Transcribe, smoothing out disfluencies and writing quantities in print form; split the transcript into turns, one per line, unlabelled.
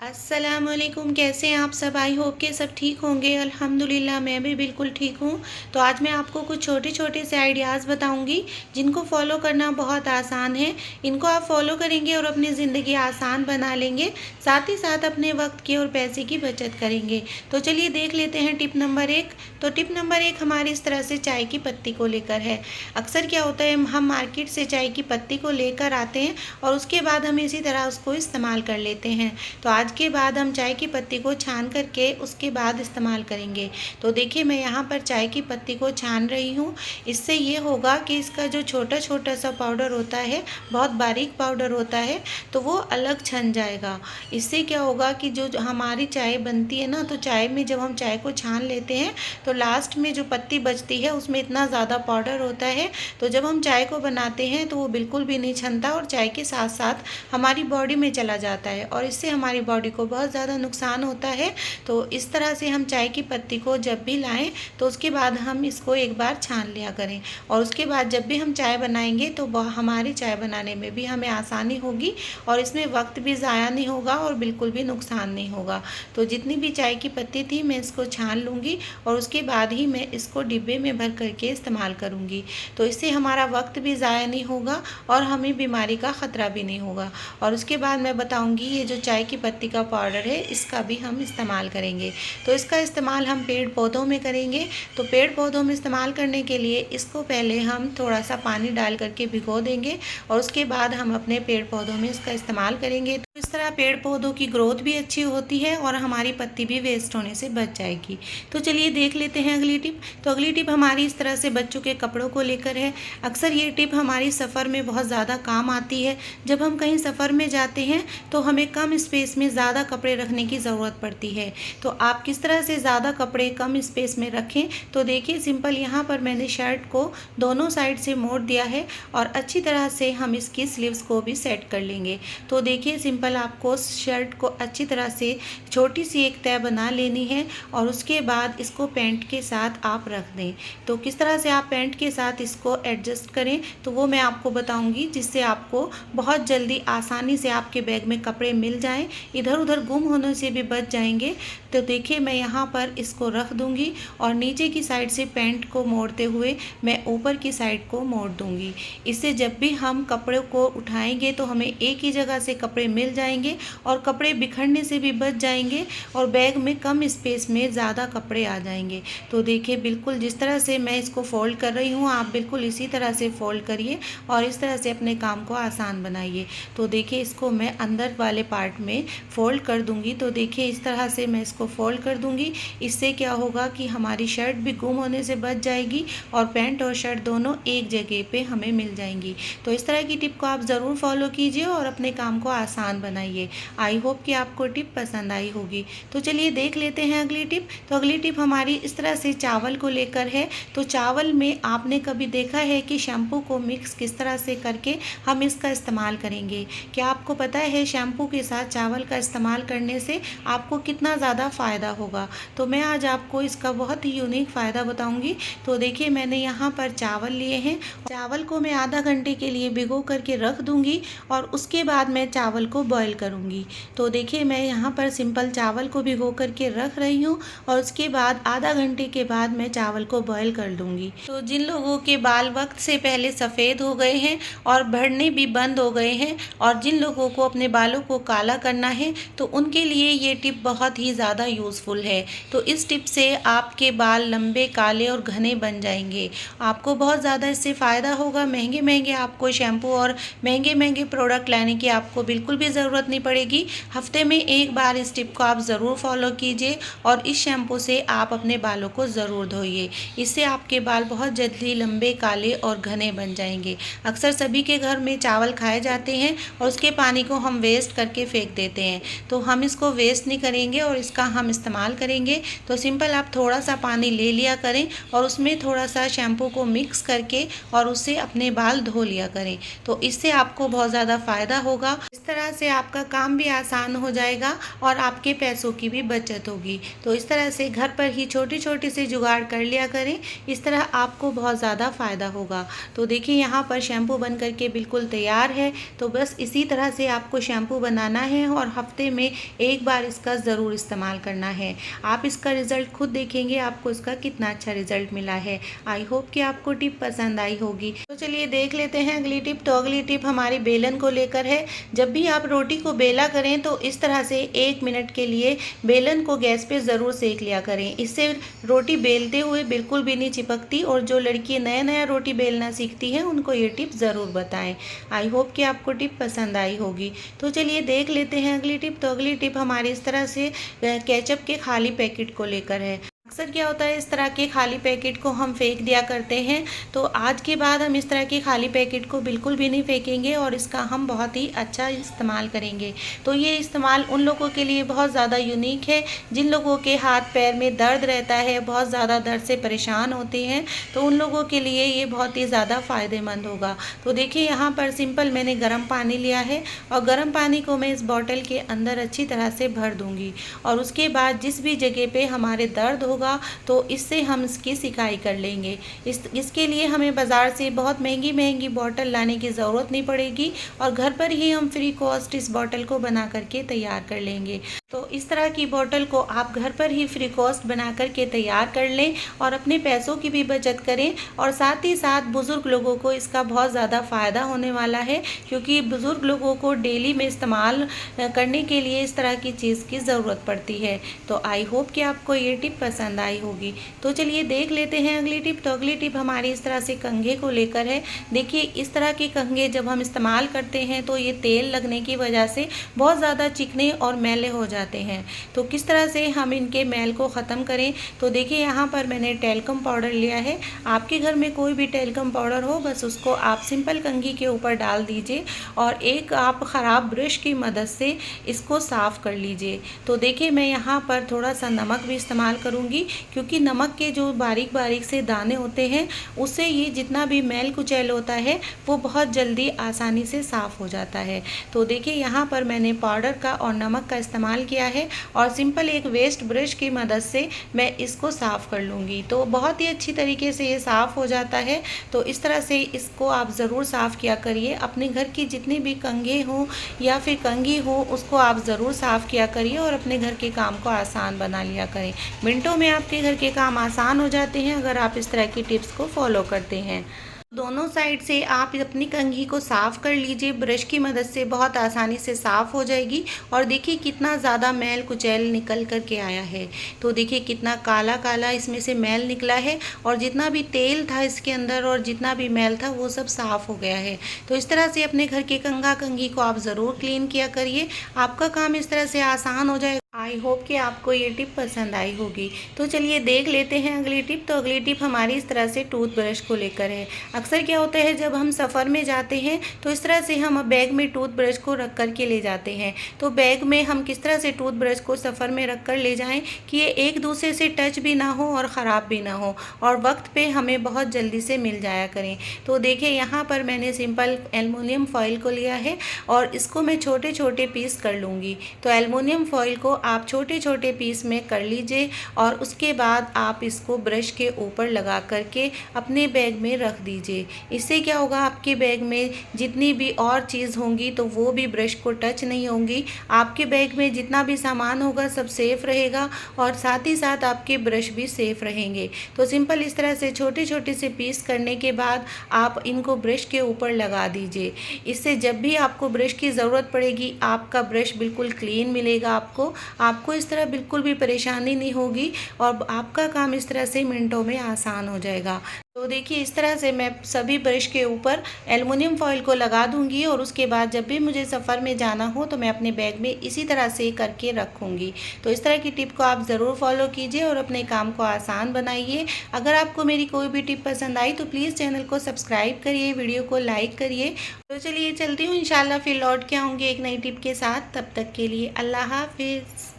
अस्सलामुअलैकुम। कैसे हैं आप सब? आई होप के सब ठीक होंगे। अल्हम्दुलिल्लाह मैं भी बिल्कुल ठीक हूँ। तो आज मैं आपको कुछ छोटे छोटे से आइडियाज़ बताऊँगी जिनको फॉलो करना बहुत आसान है। इनको आप फॉलो करेंगे और अपनी ज़िंदगी आसान बना लेंगे, साथ ही साथ अपने वक्त की और पैसे की बचत करेंगे। तो चलिए देख लेते हैं टिप नंबर 1। तो टिप नंबर 1 हमारी इस तरह से चाय की पत्ती को लेकर है। अक्सर क्या होता है, हम मार्केट से चाय की पत्ती को लेकर आते हैं और उसके बाद हम इसी तरह उसको इस्तेमाल कर लेते हैं। तो आज के बाद हम चाय की पत्ती को छान करके उसके बाद इस्तेमाल करेंगे। तो देखिए मैं यहाँ पर चाय की पत्ती को छान रही हूँ। इससे ये होगा कि इसका जो छोटा छोटा सा पाउडर होता है, बहुत बारीक पाउडर होता है, तो वो अलग छन जाएगा। इससे क्या होगा कि जो हमारी चाय बनती है ना, तो चाय में जब हम चाय को छान लेते हैं तो लास्ट में जो पत्ती बचती है उसमें इतना ज़्यादा पाउडर होता है, तो जब हम चाय को बनाते हैं तो वो बिल्कुल भी नहीं छनता और चाय के साथ साथ हमारी बॉडी में चला जाता है और इससे हमारी बॉडी को बहुत ज़्यादा नुकसान होता है। तो इस तरह से हम चाय की पत्ती को जब भी लाएं तो उसके बाद हम इसको एक बार छान लिया करें और उसके बाद जब भी हम चाय बनाएंगे तो हमारी चाय बनाने में भी हमें आसानी होगी और इसमें वक्त भी ज़ाया नहीं होगा और बिल्कुल भी नुकसान नहीं होगा। तो जितनी भी चाय की पत्ती थी मैं इसको छान लूँगी और उसके बाद ही मैं इसको डिब्बे में भर करके इस्तेमाल करूँगी। तो इससे हमारा वक्त भी ज़ाया नहीं होगा और हमें बीमारी का ख़तरा भी नहीं होगा। और उसके बाद मैं बताऊँगी ये जो चाय की पत्ती का पाउडर है इसका भी हम इस्तेमाल करेंगे। तो इसका इस्तेमाल हम पेड़ पौधों में करेंगे। तो पेड़ पौधों में इस्तेमाल करने के लिए इसको पहले हम थोड़ा सा पानी डाल करके भिगो देंगे और उसके बाद हम अपने पेड़ पौधों में इसका इस्तेमाल करेंगे। तो इस तरह पेड़ पौधों की ग्रोथ भी अच्छी होती है और हमारी पत्ती भी वेस्ट होने से बच जाएगी। तो चलिए देख लेते हैं अगली टिप। तो अगली टिप हमारी इस तरह से बच्चों के कपड़ों को लेकर है। अक्सर ये टिप हमारी सफ़र में बहुत ज़्यादा काम आती है। जब हम कहीं सफ़र में जाते हैं तो हमें कम स्पेस में ज़्यादा कपड़े रखने की ज़रूरत पड़ती है। तो आप किस तरह से ज़्यादा कपड़े कम स्पेस में रखें, तो देखिए सिंपल यहाँ पर मैंने शर्ट को दोनों साइड से मोड़ दिया है और अच्छी तरह से हम इसकी स्लीव्स को भी सेट कर लेंगे। तो देखिए सिंपल आपको शर्ट को अच्छी तरह से छोटी सी एक तह बना लेनी है और उसके बाद इसको पैंट के साथ आप रख दें। तो किस तरह से आप पैंट के साथ इसको एडजस्ट करें तो वो मैं आपको बताऊंगी, जिससे आपको बहुत जल्दी आसानी से आपके बैग में कपड़े मिल जाएं, इधर उधर गुम होने से भी बच जाएंगे। तो देखिए मैं यहाँ पर इसको रख दूंगी और नीचे की साइड से पैंट को मोड़ते हुए मैं ऊपर की साइड को मोड़ दूंगी। इससे जब भी हम कपड़ों को उठाएंगे तो हमें एक ही जगह से कपड़े मिल जाएंगे और कपड़े बिखरने से भी बच जाएंगे और बैग में कम स्पेस में ज़्यादा कपड़े आ जाएंगे। तो देखिए बिल्कुल जिस तरह से मैं इसको फोल्ड कर रही हूँ, आप बिल्कुल इसी तरह से फोल्ड करिए और इस तरह से अपने काम को आसान बनाइए। तो देखिए इसको मैं अंदर वाले पार्ट में फ़ोल्ड कर दूंगी। तो देखिए इस तरह से मैं इसको फ़ोल्ड कर दूंगी। इससे क्या होगा कि हमारी शर्ट भी गुम होने से बच जाएगी और पैंट और शर्ट दोनों एक जगह पे हमें मिल जाएंगी। तो इस तरह की टिप को आप ज़रूर फॉलो कीजिए और अपने काम को आसान बनाइए। आई होप कि आपको टिप पसंद आई होगी। तो चलिए देख लेते हैं अगली टिप। तो अगली टिप हमारी इस तरह से चावल को लेकर है। तो चावल में आपने कभी देखा है कि शैम्पू को मिक्स किस तरह से करके हम इसका इस्तेमाल करेंगे? क्या आपको पता है शैम्पू के साथ चावल का इस्तेमाल करने से आपको कितना ज़्यादा फ़ायदा होगा? तो मैं आज आपको इसका बहुत ही यूनिक फ़ायदा बताऊंगी। तो देखिए मैंने यहाँ पर चावल लिए हैं। चावल को मैं आधा घंटे के लिए भिगो करके रख दूंगी और उसके बाद मैं चावल को बॉईल करूंगी। तो देखिए मैं यहाँ पर सिंपल चावल को भिगो करके रख रही हूँ और उसके बाद आधा घंटे के बाद मैं चावल को बॉईल कर लूँगी। तो जिन लोगों के बाल वक्त से पहले सफ़ेद हो गए हैं और बढ़ने भी बंद हो गए हैं और जिन लोगों को अपने बालों को काला करना है तो उनके लिए ये टिप बहुत ही ज़्यादा यूज़फुल है। तो इस टिप से आपके बाल लंबे, काले और घने बन जाएंगे। आपको बहुत ज़्यादा इससे फ़ायदा होगा। महंगे महंगे आपको शैम्पू और महंगे महंगे प्रोडक्ट लाने की आपको बिल्कुल भी ज़रूरत नहीं पड़ेगी। हफ्ते में एक बार इस टिप को आप ज़रूर फॉलो कीजिए और इस शैम्पू से आप अपने बालों को ज़रूर धोइए। इससे आपके बाल बहुत जल्दी लंबे, काले और घने बन जाएंगे। अक्सर सभी के घर में चावल खाए जाते हैं और उसके पानी को हम वेस्ट करके फेंक देते हैं। तो हम इसको वेस्ट नहीं करेंगे और इसका हम इस्तेमाल करेंगे। तो सिंपल आप थोड़ा सा पानी ले लिया करें और उसमें थोड़ा सा शैम्पू को मिक्स करके और उससे अपने बाल धो लिया करें। तो इससे आपको बहुत ज़्यादा फ़ायदा होगा। इस तरह से आपका काम भी आसान हो जाएगा और आपके पैसों की भी बचत होगी। तो इस तरह से घर पर ही छोटी-छोटी सी जुगाड़ कर लिया करें, इस तरह आपको बहुत ज़्यादा फ़ायदा होगा। तो देखिए यहाँ पर शैम्पू बन कर के बिल्कुल तैयार है। तो बस इसी तरह से आपको शैम्पू बनाना है और हफ्ते में एक बार इसका ज़रूर इस्तेमाल करना है। आप इसका रिज़ल्ट खुद देखेंगे आपको इसका कितना अच्छा रिज़ल्ट मिला है। आई होप कि आपको टिप पसंद आई होगी। तो चलिए देख लेते हैं अगली टिप। तो अगली टिप हमारी बेलन को लेकर है। जब भी आप रोटी को बेला करें तो इस तरह से 1 मिनट के लिए बेलन को गैस पे ज़रूर सेक लिया करें। इससे रोटी बेलते हुए बिल्कुल भी नहीं चिपकती और जो लड़की नया-नया रोटी बेलना सीखती हैं उनको ये टिप ज़रूर बताएं। आई होप कि आपको टिप पसंद आई होगी। तो चलिए देख लेते हैं अगली टिप। तो अगली टिप हमारी इस तरह से केचप के खाली पैकेट को लेकर है। अक्सर क्या होता है इस तरह के खाली पैकेट को हम फेंक दिया करते हैं। तो आज के बाद हम इस तरह के खाली पैकेट को बिल्कुल भी नहीं फेंकेंगे और इसका हम बहुत ही अच्छा इस्तेमाल करेंगे। तो ये इस्तेमाल उन लोगों के लिए बहुत ज़्यादा यूनिक है जिन लोगों के हाथ पैर में दर्द रहता है, बहुत ज़्यादा दर्द से परेशान होते हैं, तो उन लोगों के लिए ये बहुत ही ज़्यादा फ़ायदेमंद होगा। तो देखिए यहाँ पर सिंपल मैंने गर्म पानी लिया है और गर्म पानी को मैं इस बॉटल के अंदर अच्छी तरह से भर दूँगी और उसके बाद जिस भी जगह पे हमारे दर्द होगा तो इससे हम इसकी सिकाई कर लेंगे। इसके लिए हमें बाज़ार से बहुत महंगी बॉटल लाने की ज़रूरत नहीं पड़ेगी और घर पर ही हम फ्री कॉस्ट इस बॉटल को बना करके तैयार कर लेंगे। तो इस तरह की बॉटल को आप घर पर ही फ्री कॉस्ट बना करके तैयार कर लें और अपने पैसों की भी बचत करें और साथ ही साथ बुज़ुर्ग लोगों को इसका बहुत ज़्यादा फ़ायदा होने वाला है, क्योंकि बुज़ुर्ग लोगों को डेली में इस्तेमाल करने के लिए इस तरह की चीज़ की ज़रूरत पड़ती है। तो आई होप कि आपको ये टिप पसंद आई होगी। तो चलिए देख लेते हैं अगली टिप। तो अगली टिप हमारी इस तरह से कंघे को लेकर है। देखिए इस तरह के कंघे जब हम इस्तेमाल करते हैं तो ये तेल लगने की वजह से बहुत ज़्यादा चिकने और मैले हो जाते हैं। तो किस तरह से हम इनके मैल को ख़त्म करें, तो देखिए यहाँ पर मैंने टेल्कम पाउडर लिया है। आपके घर में कोई भी टेल्कम पाउडर हो बस उसको आप सिंपल कंघी के ऊपर डाल दीजिए और एक आप ख़राब ब्रश की मदद से इसको साफ़ कर लीजिए। तो देखिए मैं यहाँ पर थोड़ा सा नमक भी इस्तेमाल करूँगी, क्योंकि नमक के जो बारीक से दाने होते हैं उससे ये जितना भी मैल कुचैल होता है वो बहुत जल्दी आसानी से साफ़ हो जाता है। तो देखिए यहाँ पर मैंने पाउडर का और नमक का इस्तेमाल किया है और सिंपल एक वेस्ट ब्रश की मदद से मैं इसको साफ़ कर लूँगी। तो बहुत ही अच्छी तरीके से ये साफ़ हो जाता है। तो इस तरह से इसको आप ज़रूर साफ़ किया करिए। अपने घर की जितनी भी कंघे हों या फिर कंघी हो उसको आप ज़रूर साफ़ किया करिए और अपने घर के काम को आसान बना लिया करें। मिनटों में आपके घर के काम आसान हो जाते हैं अगर आप इस तरह की टिप्स को फॉलो करते हैं। दोनों साइड से आप अपनी कंघी को साफ़ कर लीजिए, ब्रश की मदद से बहुत आसानी से साफ़ हो जाएगी और देखिए कितना ज़्यादा मैल कुचैल निकल कर के आया है। तो देखिए कितना काला काला इसमें से मैल निकला है और जितना भी तेल था इसके अंदर और जितना भी मैल था वो सब साफ़ हो गया है। तो इस तरह से अपने घर के कंघा कंघी को आप ज़रूर क्लीन किया करिए, आपका काम इस तरह से आसान हो जाएगा। आई होप कि आपको ये टिप पसंद आई होगी। तो चलिए देख लेते हैं अगली टिप। तो अगली टिप हमारी इस तरह से टूथब्रश को लेकर है। अक्सर क्या होता है जब हम सफ़र में जाते हैं तो इस तरह से हम बैग में टूथब्रश को रख कर के ले जाते हैं। तो बैग में हम किस तरह से टूथब्रश को सफ़र में रख कर ले जाएं कि ये एक दूसरे से टच भी ना हो और ख़राब भी ना हो और वक्त पे हमें बहुत जल्दी से मिल जाया करें। तो देखिए यहाँ पर मैंने सिंपल एलुमिनियम फॉइल को लिया है और इसको मैं छोटे छोटे पीस कर लूँगी। तो एलुमिनियम फॉइल को आप छोटे छोटे पीस में कर लीजिए और उसके बाद आप इसको ब्रश के ऊपर लगा करके अपने बैग में रख दीजिए। इससे क्या होगा, आपके बैग में जितनी भी और चीज़ होंगी तो वो भी ब्रश को टच नहीं होंगी। आपके बैग में जितना भी सामान होगा सब सेफ़ रहेगा और साथ ही साथ आपके ब्रश भी सेफ़ रहेंगे। तो सिंपल इस तरह से छोटे छोटे से पीस करने के बाद आप इनको ब्रश के ऊपर लगा दीजिए। इससे जब भी आपको ब्रश की ज़रूरत पड़ेगी आपका ब्रश बिल्कुल क्लीन मिलेगा। आपको इस तरह बिल्कुल भी परेशानी नहीं होगी और आपका काम इस तरह से मिनटों में आसान हो जाएगा। तो देखिए इस तरह से मैं सभी ब्रश के ऊपर एलुमिनियम फॉइल को लगा दूंगी और उसके बाद जब भी मुझे सफ़र में जाना हो तो मैं अपने बैग में इसी तरह से करके रखूंगी। तो इस तरह की टिप को आप ज़रूर फॉलो कीजिए और अपने काम को आसान बनाइए। अगर आपको मेरी कोई भी टिप पसंद आई तो प्लीज़ चैनल को सब्सक्राइब करिए, वीडियो को लाइक करिए। तो चलिए चलती हूँ, इंशाल्लाह फिर लौट के आऊँगी एक नई टिप के साथ। तब तक के लिए अल्लाह हाफिज़।